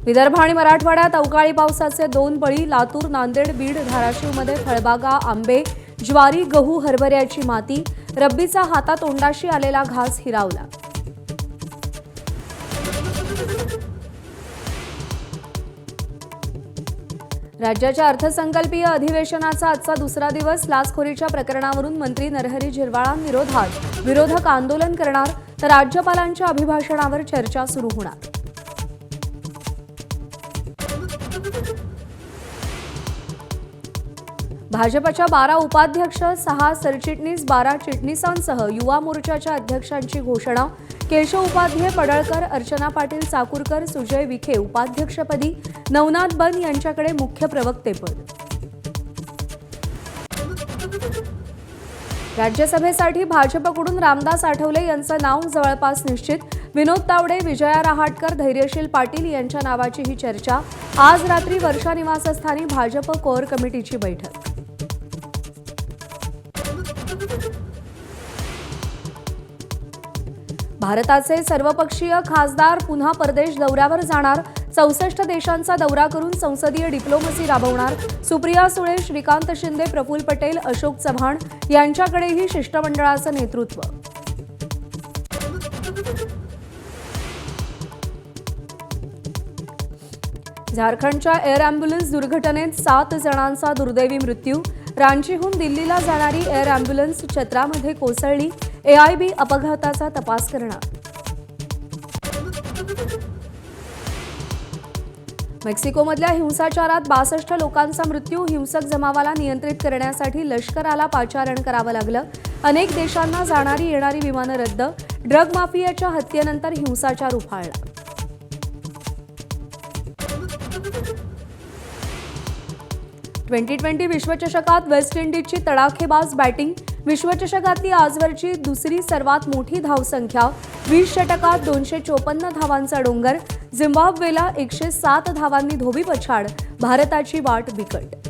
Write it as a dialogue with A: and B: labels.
A: विदर्भ आणि मराठवाड्यात अवकाळी पावसाचे 2 बळी. लातूर, नांदेड, बीड, धाराशिवमध्ये फळबागा, आंबे, ज्वारी, गहू, हरभऱ्याची माती. रब्बीचा हातातोंडाशी आलेला घास हिरावला. राज्याच्या अर्थसंकल्पीय अधिवेशनाचा आजचा दुसरा दिवस. लाचखोरीच्या प्रकरणावरून मंत्री नरहरी झिरवाळांविरोधात विरोधक आंदोलन करणार, तर राज्यपालांच्या अभिभाषणावर चर्चा सुरू होणार. भाजपच्या 12 उपाध्यक्ष, 6 सरचिटणीस, 12 चिटणीसांसह युवा मोर्चाच्या अध्यक्षांची घोषणा. केशव उपाध्ये पडळकर, अर्चना पाटील चाकूरकर, सुजय विखे उपाध्यक्षपदी, नवनाथ बन यांच्याकडे मुख्य प्रवक्तेपद. राज्यसभेसाठी भाजपकडून रामदास आठवले यांचं नाव जवळपास निश्चित. विनोद तावडे, विजया रहाटकर, धैर्यशील पाटील यांच्या नावाची ही चर्चा. आज रात्री वर्षा निवासस्थानी भाजप कोअर कमिटीची बैठक. भारताचे सर्वपक्षीय खासदार पुन्हा परदेश दौऱ्यावर जाणार. 64 देशांचा दौरा करून संसदीय डिप्लोमसी राबवणार. सुप्रिया सुळे, श्रीकांत शिंदे, प्रफुल्ल पटेल, अशोक चव्हाण यांच्याकडेही शिष्टमंडळाचं नेतृत्व. झारखंडच्या एअर अँब्युलन्स दुर्घटनेत 7 जणांचा दुर्दैवी मृत्यू. रांचीहून दिल्लीला जाणारी एअर अँब्युलन्स छत्रामध्ये कोसळली. एआयबी अपघाताचा तपास करणार. मेक्सिकोमधल्या हिंसाचारात 62 लोकांचा मृत्यू. हिंसक जमावाला नियंत्रित करण्यासाठी लष्कराला पाचारण करावं लागलं. अनेक देशांना जाणारी येणारी विमानं रद्द. ड्रग माफियाच्या हत्येनंतर हिंसाचार उफाळला. T20 विश्वचषकात waste इंडिजची तडाखेबाज batting. विश्वचषकातली आजवरची दुसरी सर्वात मोठी धावसंख्या. 20 षटकात 254 धावांचा डोंगर. झिम्बाब्वेला 107 धावांनी धोबीपछाड. भारताची वाट बिकट.